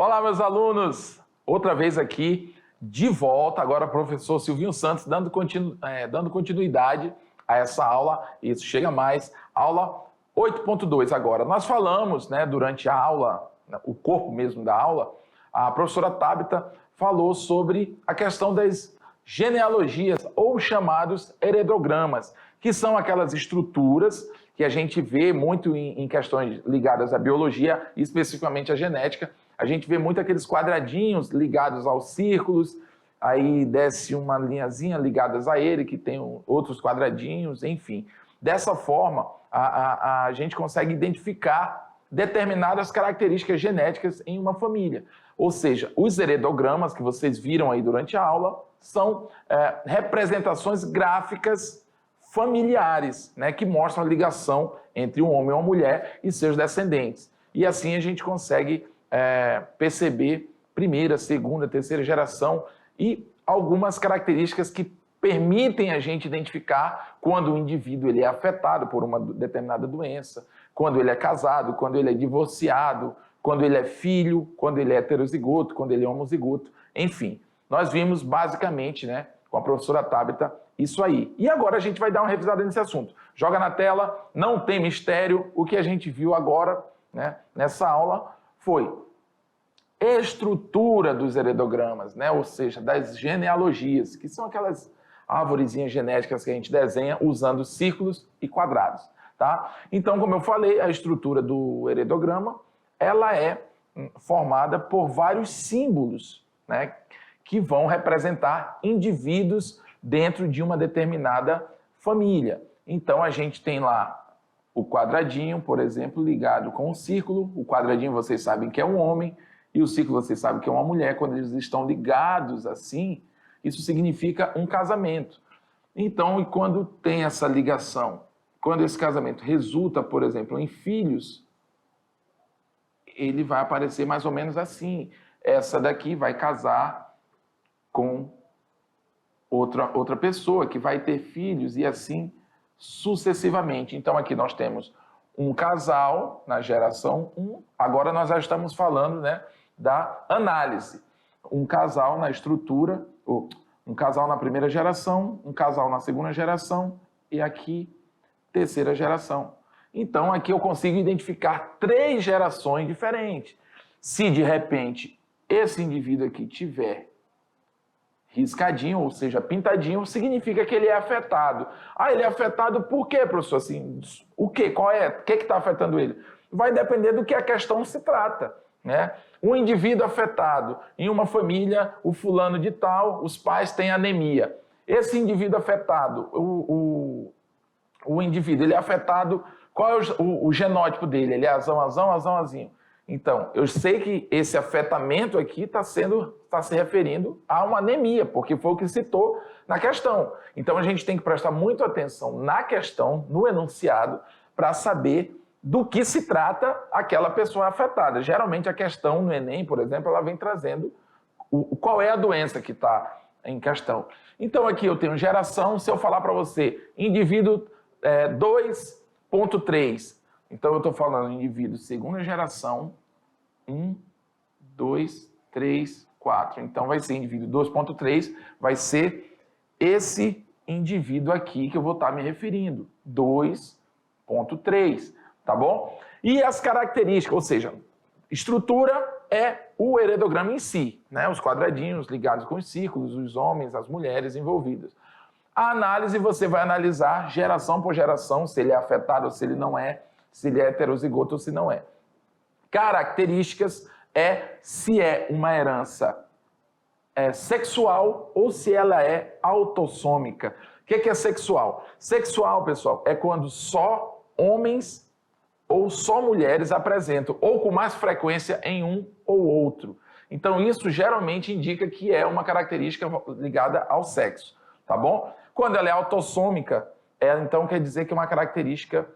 Olá, meus alunos! Outra vez aqui, de volta, agora professor Silvinho Santos, dando continuidade a essa aula, isso, chega mais, aula 8.2 agora. Nós falamos, né, durante a aula, o corpo mesmo da aula, a professora Tabita falou sobre a questão das genealogias, ou chamados heredogramas, que são aquelas estruturas que a gente vê muito em questões ligadas à biologia, especificamente à genética. A gente vê muito aqueles quadradinhos ligados aos círculos, aí desce uma linhazinha ligadas a ele, que tem outros quadradinhos, enfim. Dessa forma, a gente consegue identificar determinadas características genéticas em uma família. Ou seja, os heredogramas que vocês viram aí durante a aula são representações gráficas familiares, né, que mostram a ligação entre um homem e uma mulher e seus descendentes. E assim a gente consegue perceber primeira, segunda, terceira geração e algumas características que permitem a gente identificar quando o indivíduo ele é afetado por uma determinada doença, quando ele é casado, quando ele é divorciado, quando ele é filho, quando ele é heterozigoto, quando ele é homozigoto, enfim. Nós vimos basicamente, né, com a professora Tabita, isso aí. E agora a gente vai dar uma revisada nesse assunto. Joga na tela, não tem mistério. O que a gente viu agora, né, nessa aula foi estrutura dos heredogramas, né, ou seja, das genealogias, que são aquelas árvorezinhas genéticas que a gente desenha usando círculos e quadrados. Tá? Então, como eu falei, a estrutura do heredograma ela é formada por vários símbolos, né, que vão representar indivíduos dentro de uma determinada família. Então, a gente tem lá o quadradinho, por exemplo, ligado com o círculo. O quadradinho vocês sabem que é um homem e o círculo vocês sabem que é uma mulher. Quando eles estão ligados assim, isso significa um casamento. Então, e quando tem essa ligação, quando esse casamento resulta, por exemplo, em filhos, ele vai aparecer mais ou menos assim. Essa daqui vai casar com outra pessoa que vai ter filhos e assim sucessivamente. Então aqui nós temos um casal na geração 1, agora nós já estamos falando, né, da análise. Um casal na estrutura, um casal na primeira geração, um casal na segunda geração e aqui terceira geração. Então aqui eu consigo identificar 3 gerações diferentes. Se de repente esse indivíduo aqui tiver riscadinho, ou seja, pintadinho, significa que ele é afetado. Ah, ele é afetado por quê, professor? Assim, o quê? Qual é? O que está afetando ele? Vai depender do que a questão se trata, né? Um indivíduo afetado em uma família, o fulano de tal, os pais têm anemia. Esse indivíduo afetado, o indivíduo, ele é afetado, qual é o genótipo dele? Ele é azão, azinho. Então, eu sei que esse afetamento aqui está se referindo a uma anemia, porque foi o que citou na questão. Então, a gente tem que prestar muito atenção na questão, no enunciado, para saber do que se trata aquela pessoa afetada. Geralmente, a questão no Enem, por exemplo, ela vem trazendo qual é a doença que está em questão. Então, aqui eu tenho geração, se eu falar para você, indivíduo 2.3, então, eu estou falando indivíduo segunda geração, 1, 2, 3, 4. Então, vai ser indivíduo 2.3, vai ser esse indivíduo aqui que eu vou estar me referindo, 2.3, tá bom? E as características, ou seja, estrutura é o heredograma em si, né? Os quadradinhos ligados com os círculos, os homens, as mulheres envolvidas. A análise, você vai analisar geração por geração, se ele é afetado ou se ele não é, se ele é heterozigoto ou se não é. Características é se é uma herança sexual ou se ela é autossômica. O que é sexual? Sexual, pessoal, é quando só homens ou só mulheres apresentam, ou com mais frequência em um ou outro. Então, isso geralmente indica que é uma característica ligada ao sexo, tá bom? Quando ela é autossômica, então quer dizer que é uma característica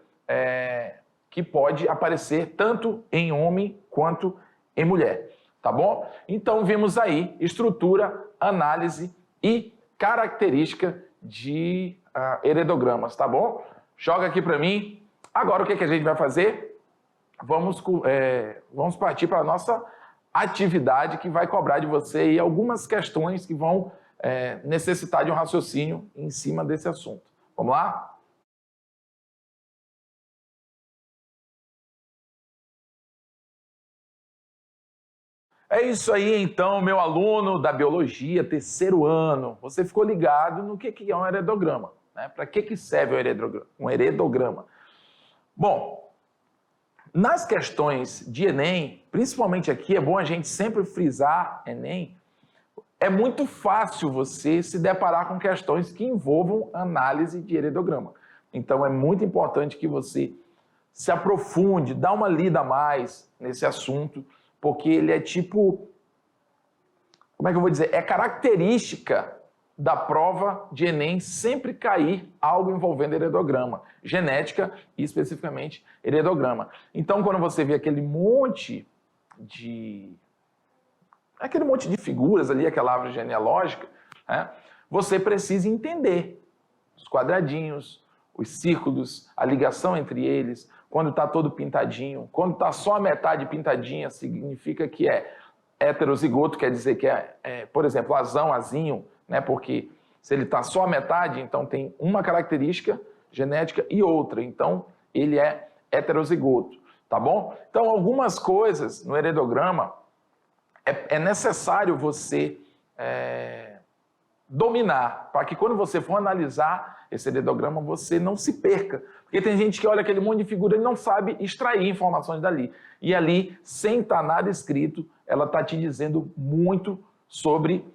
que pode aparecer tanto em homem quanto em mulher, tá bom? Então vimos aí estrutura, análise e característica de heredogramas, tá bom? Joga aqui para mim. Agora o que a gente vai fazer? Vamos partir para a nossa atividade que vai cobrar de você aí algumas questões que vão necessitar de um raciocínio em cima desse assunto. Vamos lá? É isso aí, então, meu aluno da biologia, terceiro ano. Você ficou ligado no que é um heredograma, né? Para que serve um heredograma? Bom, nas questões de Enem, principalmente aqui, é bom a gente sempre frisar Enem, é muito fácil você se deparar com questões que envolvam análise de heredograma. Então, é muito importante que você se aprofunde, dá uma lida a mais nesse assunto, porque ele é tipo, como é que eu vou dizer? É característica da prova de Enem sempre cair algo envolvendo heredograma, genética e especificamente heredograma. Então, quando você vê aquele monte de figuras ali, aquela árvore genealógica, né, você precisa entender os quadradinhos, os círculos, a ligação entre eles, quando está todo pintadinho, quando está só a metade pintadinha, significa que é heterozigoto, quer dizer que por exemplo, azão, azinho, né, porque se ele está só a metade, então tem uma característica genética e outra, então ele é heterozigoto, tá bom? Então, algumas coisas no heredograma é necessário você dominar, para que quando você for analisar esse heredograma, você não se perca. Porque tem gente que olha aquele monte de figura e não sabe extrair informações dali. E ali, sem estar nada escrito, ela está te dizendo muito sobre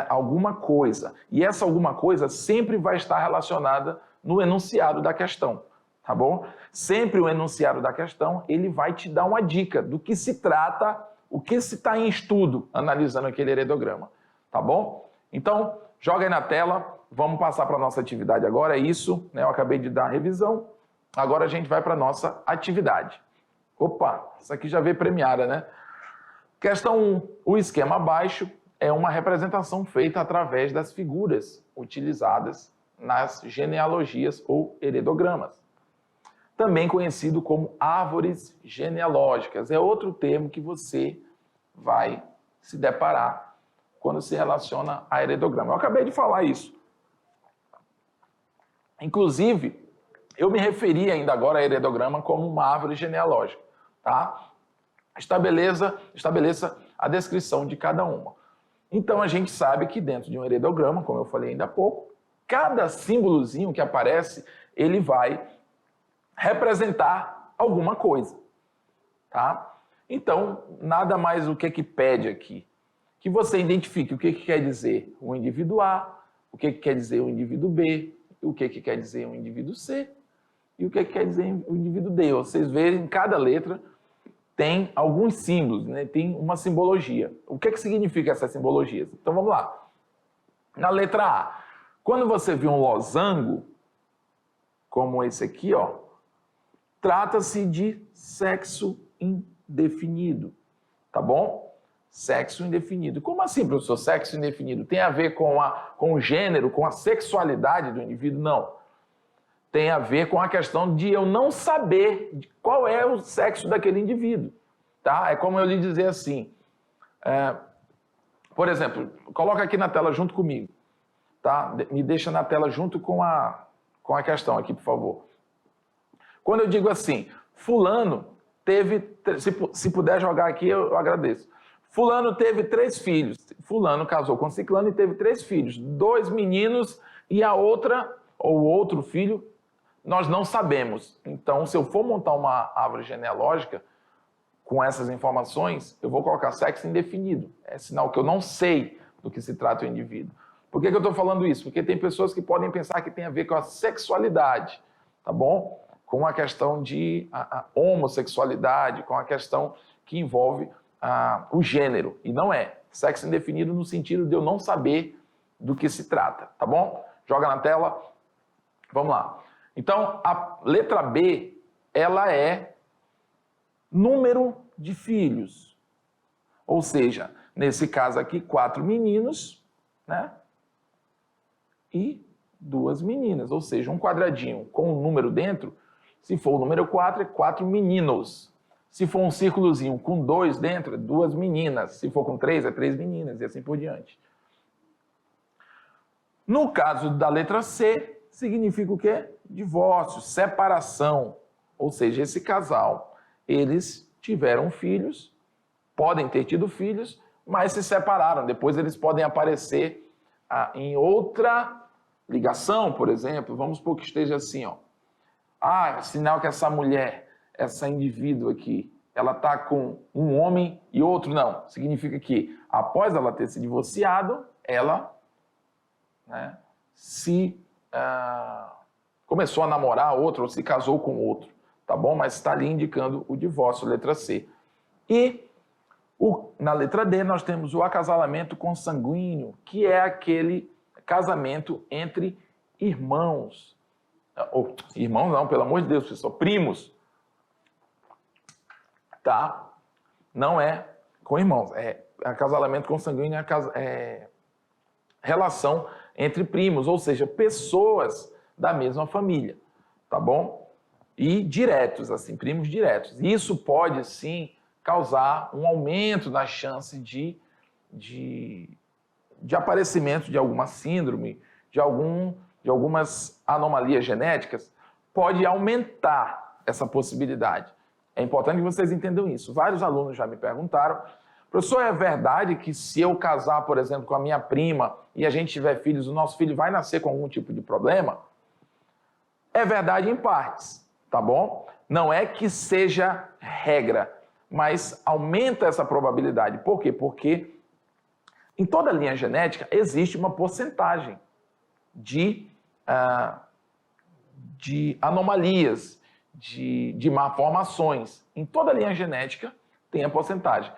alguma coisa. E essa alguma coisa sempre vai estar relacionada no enunciado da questão, tá bom? Sempre o enunciado da questão, ele vai te dar uma dica do que se trata, o que se está em estudo, analisando aquele heredograma, tá bom? Então, joga aí na tela, vamos passar para a nossa atividade agora, é isso, né? Eu acabei de dar a revisão, agora a gente vai para a nossa atividade. Opa, essa aqui já veio premiada, né? Questão 1, o esquema abaixo é uma representação feita através das figuras utilizadas nas genealogias ou heredogramas. Também conhecido como árvores genealógicas. É outro termo que você vai se deparar quando se relaciona a heredograma. Eu acabei de falar isso. Inclusive, eu me referi ainda agora a heredograma como uma árvore genealógica, tá? Estabeleça a descrição de cada uma. Então, a gente sabe que dentro de um heredograma, como eu falei ainda há pouco, cada símbolozinho que aparece, ele vai representar alguma coisa, tá? Então, nada mais o que pede aqui? Que você identifique o que quer dizer o indivíduo A, o que quer dizer o indivíduo B, o que quer dizer o indivíduo C e o que quer dizer o indivíduo D. Vocês verem, em cada letra tem alguns símbolos, né? Tem uma simbologia. O que significa essas simbologias? Então, vamos lá. Na letra A, quando você vê um losango, como esse aqui, ó, trata-se de sexo indefinido, tá bom? Sexo indefinido. Como assim, professor, sexo indefinido? Tem a ver com o gênero, com a sexualidade do indivíduo? Não. Tem a ver com a questão de eu não saber qual é o sexo daquele indivíduo, tá? É como eu lhe dizer assim, por exemplo, coloca aqui na tela junto comigo, tá? Me deixa na tela junto com a questão aqui, por favor. Quando eu digo assim, fulano teve, se puder jogar aqui, eu agradeço. Fulano teve 3 filhos. Fulano casou com ciclano e teve 3 filhos. 2 meninos e a outra, ou outro filho, nós não sabemos. Então, se eu for montar uma árvore genealógica com essas informações, eu vou colocar sexo indefinido. É sinal que eu não sei do que se trata o indivíduo. Por que eu estou falando isso? Porque tem pessoas que podem pensar que tem a ver com a sexualidade, tá bom? Com a questão de a homossexualidade, com a questão que envolve o gênero. E não é. Sexo indefinido no sentido de eu não saber do que se trata, tá bom? Joga na tela. Vamos lá. Então, a letra B, ela é número de filhos. Ou seja, nesse caso aqui, 4 meninos, né? E 2 meninas. Ou seja, um quadradinho com um número dentro, se for o número 4, é 4 meninos. Se for um círculozinho com 2 dentro, é 2 meninas. Se for com 3, é 3 meninas, e assim por diante. No caso da letra C, significa o quê? Divórcio, separação. Ou seja, esse casal, eles tiveram filhos, podem ter tido filhos, mas se separaram. Depois eles podem aparecer em outra ligação, por exemplo. Vamos supor que esteja assim, ó. Sinal que essa mulher, essa indivíduo aqui, ela está com um homem e outro não. Significa que, após ela ter se divorciado, ela, né, começou a namorar outro ou se casou com outro, tá bom? Mas está ali indicando o divórcio, letra C. E na letra D nós temos o acasalamento consanguíneo, que é aquele casamento entre irmãos. Irmãos não, pelo amor de Deus, pessoal, primos. Tá? Não é com irmãos, é acasalamento consanguíneo, é relação entre primos, ou seja, pessoas da mesma família, tá bom? E diretos, assim, primos diretos. Isso pode, sim, causar um aumento na chance de aparecimento de alguma síndrome, de algumas anomalias genéticas, pode aumentar essa possibilidade. É importante que vocês entendam isso. Vários alunos já me perguntaram, professor, é verdade que se eu casar, por exemplo, com a minha prima e a gente tiver filhos, o nosso filho vai nascer com algum tipo de problema? É verdade em partes, tá bom? Não é que seja regra, mas aumenta essa probabilidade. Por quê? Porque em toda linha genética existe uma porcentagem de anomalias, de malformações. Em toda linha genética tem a porcentagem.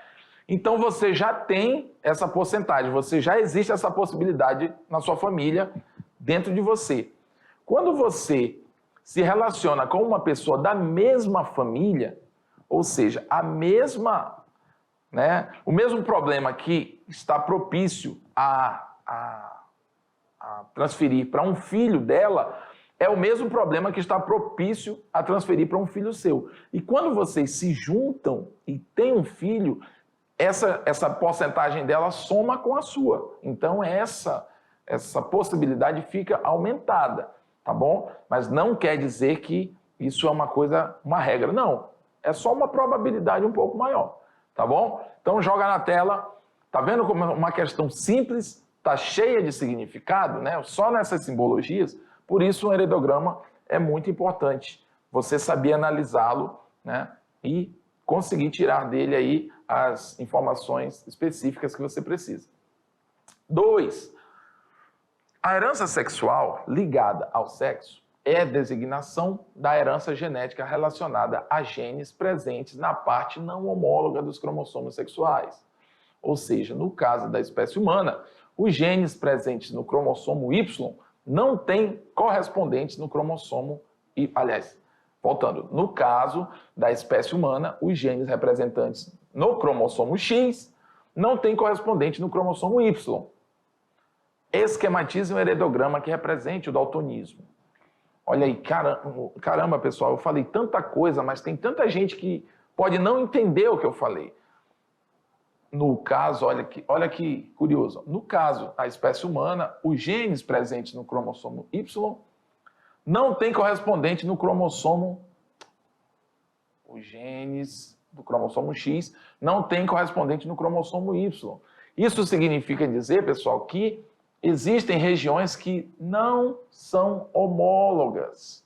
Então você já tem essa porcentagem, você já existe essa possibilidade na sua família, dentro de você. Quando você se relaciona com uma pessoa da mesma família, ou seja, o mesmo problema que está propício a transferir para um filho dela, é o mesmo problema que está propício a transferir para um filho seu. E quando vocês se juntam e têm um filho, essa porcentagem dela soma com a sua. Então essa possibilidade fica aumentada, tá bom? Mas não quer dizer que isso é uma regra. Não, é só uma probabilidade um pouco maior, tá bom? Então joga na tela, tá vendo como uma questão simples, tá cheia de significado, né? Só nessas simbologias. Por isso um heredograma é muito importante. Você saber analisá-lo, né? E conseguir tirar dele aí as informações específicas que você precisa. 2. A herança sexual ligada ao sexo é designação da herança genética relacionada a genes presentes na parte não homóloga dos cromossomos sexuais. Ou seja, no caso da espécie humana, os genes presentes no cromossomo Y não têm correspondentes no cromossomo Y. Aliás, voltando, no caso da espécie humana, os genes representantes no cromossomo X não têm correspondente no cromossomo Y. Esquematize um heredograma que represente o daltonismo. Olha aí, caramba, pessoal, eu falei tanta coisa, mas tem tanta gente que pode não entender o que eu falei. No caso, olha que curioso, no caso da espécie humana, os genes presentes no cromossomo Y não têm correspondente no cromossomo... Os genes do cromossomo X não têm correspondente no cromossomo Y. Isso significa dizer, pessoal, que existem regiões que não são homólogas.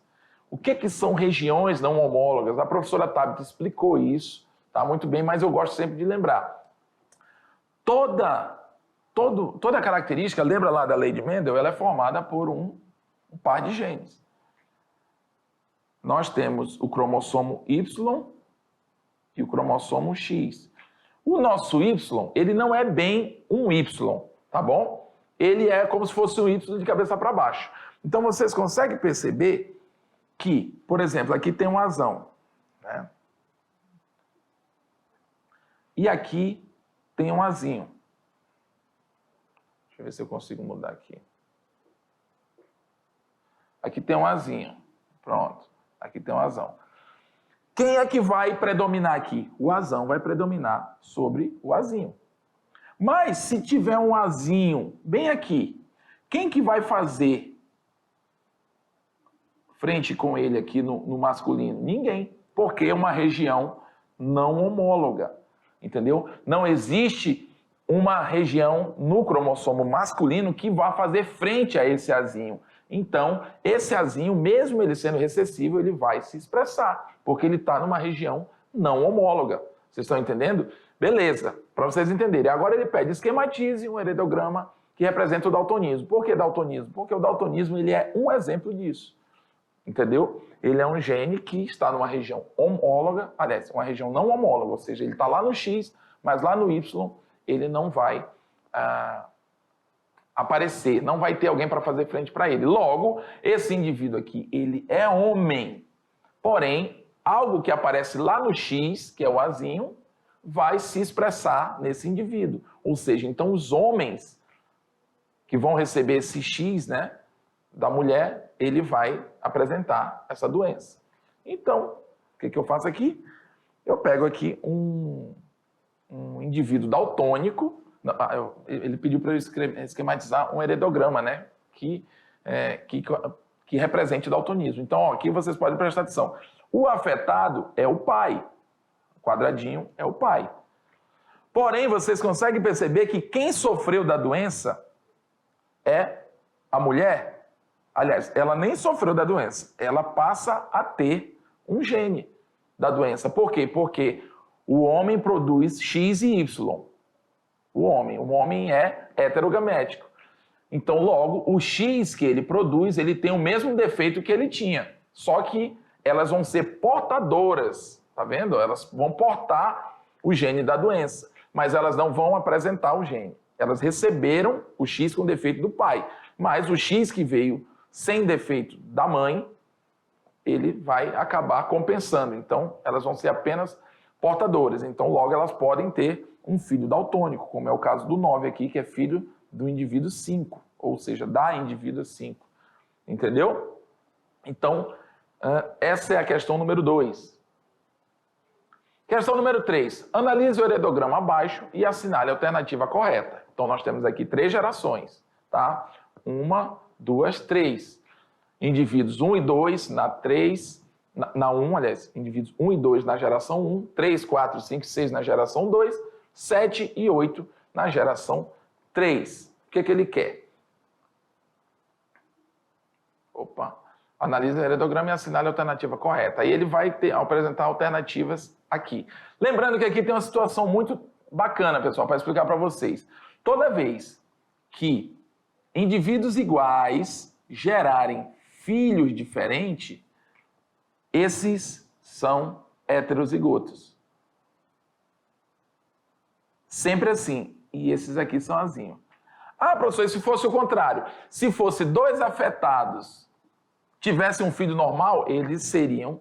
O que são regiões não homólogas? A professora Tabita explicou isso, tá muito bem, mas eu gosto sempre de lembrar. Toda característica, lembra lá da lei de Mendel, ela é formada por um par de genes. Nós temos o cromossomo Y e o cromossomo X. O nosso Y, ele não é bem um Y, tá bom? Ele é como se fosse um Y de cabeça para baixo. Então vocês conseguem perceber que, por exemplo, aqui tem um azão, né? E aqui tem um azinho. Deixa eu ver se eu consigo mudar aqui. Aqui tem um azinho. Pronto. Aqui tem um azão. Quem é que vai predominar aqui? O azão vai predominar sobre o azinho. Mas se tiver um azinho bem aqui, quem que vai fazer frente com ele aqui no masculino? Ninguém, porque é uma região não homóloga, entendeu? Não existe uma região no cromossomo masculino que vá fazer frente a esse azinho. Então, esse azinho, mesmo ele sendo recessivo, ele vai se expressar, porque ele está numa região não homóloga. Vocês estão entendendo? Beleza, para vocês entenderem. Agora ele pede, esquematize um heredograma que representa o daltonismo. Por que daltonismo? Porque o daltonismo ele é um exemplo disso. Entendeu? Ele é um gene que está numa região homóloga, aliás, uma região não homóloga, ou seja, ele está lá no X, mas lá no Y ele não vai aparecer, não vai ter alguém para fazer frente para ele. Logo, esse indivíduo aqui, ele é homem. Porém, algo que aparece lá no X, que é o azinho, vai se expressar nesse indivíduo. Ou seja, então os homens que vão receber esse X, né, da mulher, ele vai apresentar essa doença. Então, o que eu faço aqui? Eu pego aqui um indivíduo daltônico, ele pediu para eu esquematizar um heredograma, né, que represente o daltonismo. Então, ó, aqui vocês podem prestar atenção. O afetado é o pai, o quadradinho é o pai. Porém, vocês conseguem perceber que quem sofreu da doença é a mulher. Aliás, ela nem sofreu da doença, ela passa a ter um gene da doença. Por quê? Porque o homem produz X e Y. O homem é heterogamético. Então, logo, o X que ele produz, ele tem o mesmo defeito que ele tinha. Só que elas vão ser portadoras, tá vendo? Elas vão portar o gene da doença, mas elas não vão apresentar o gene. Elas receberam o X com defeito do pai, mas o X que veio sem defeito da mãe, ele vai acabar compensando. Então, elas vão ser apenas portadoras. Então, logo, elas podem ter um filho daltônico, como é o caso do 9 aqui, que é filho do indivíduo 5, ou seja, da indivídua 5. Entendeu? Então, essa é a questão número 2. Questão número 3. Analise o heredograma abaixo e assinale a alternativa correta. Então, nós temos aqui 3 gerações, tá? 1, 2, 3. Indivíduos 1 e 2 na 3, na 1, aliás, indivíduos 1 e 2 na geração 1, 3, 4, 5, 6 na geração 2, 7 e 8 na geração 3. O que ele quer? Analise o heredograma e assinale a alternativa correta. Aí ele vai apresentar alternativas aqui. Lembrando que aqui tem uma situação muito bacana, pessoal, para explicar para vocês. Toda vez que indivíduos iguais gerarem filhos diferentes, esses são heterozigotos. Sempre assim. E esses aqui são azinhos. Ah, professor, e se fosse o contrário? Se fosse 2 afetados tivessem um filho normal, eles seriam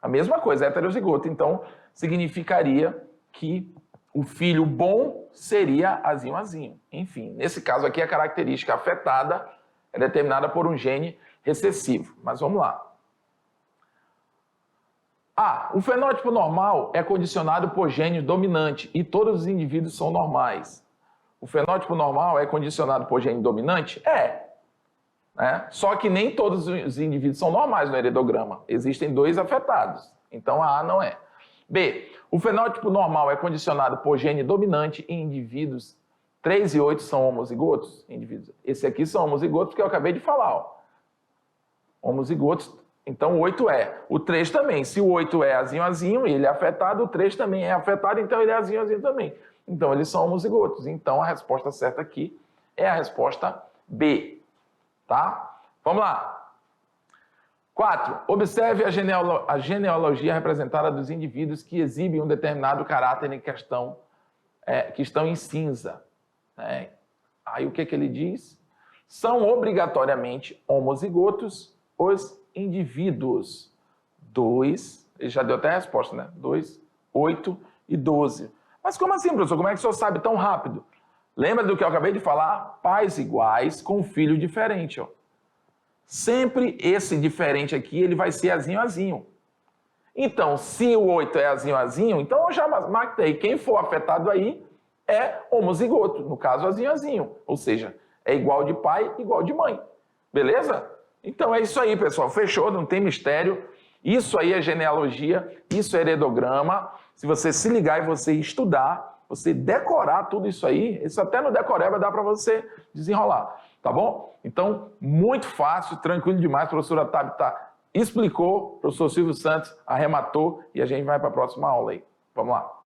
a mesma coisa, heterozigoto. Então, significaria que o filho bom seria azinho. Enfim, nesse caso aqui, a característica afetada é determinada por um gene recessivo. Mas vamos lá. O fenótipo normal é condicionado por gene dominante e todos os indivíduos são normais. O fenótipo normal é condicionado por gene dominante? Né? Só que nem todos os indivíduos são normais no heredograma. Existem 2 afetados. Então, a não é. B. O fenótipo normal é condicionado por gene dominante e indivíduos 3 e 8 são homozigotos. Esse aqui são homozigotos porque eu acabei de falar. Ó. Homozigotos, então o 8 é. O 3 também. Se o 8 é azinho, ele é afetado, o 3 também é afetado, então ele é azinho também. Então eles são homozigotos. Então a resposta certa aqui é a resposta B. Tá? Vamos lá. 4. Observe a genealogia representada dos indivíduos que exibem um determinado caráter em questão, que estão em cinza. Aí o que ele diz? São obrigatoriamente homozigotos os indivíduos 2, ele já deu até a resposta, né? 2, 8 e 12. Mas como assim, professor? Como é que o senhor sabe tão rápido? Lembra do que eu acabei de falar? Pais iguais com filho diferente, ó. Sempre esse diferente aqui, ele vai ser azinho. Então, se o 8 é azinho, azinho, então eu já marquei. Quem for afetado aí é homozigoto, no caso azinho, azinho. Ou seja, é igual de pai, igual de mãe. Beleza? Então é isso aí, pessoal. Fechou, não tem mistério. Isso aí é genealogia, isso é heredograma. Se você se ligar e você estudar, você decorar tudo isso aí, isso até no decoreba dá para você desenrolar, tá bom? Então, muito fácil, tranquilo demais. A professora Tabita explicou, o professor Silvio Santos arrematou e a gente vai para a próxima aula aí. Vamos lá.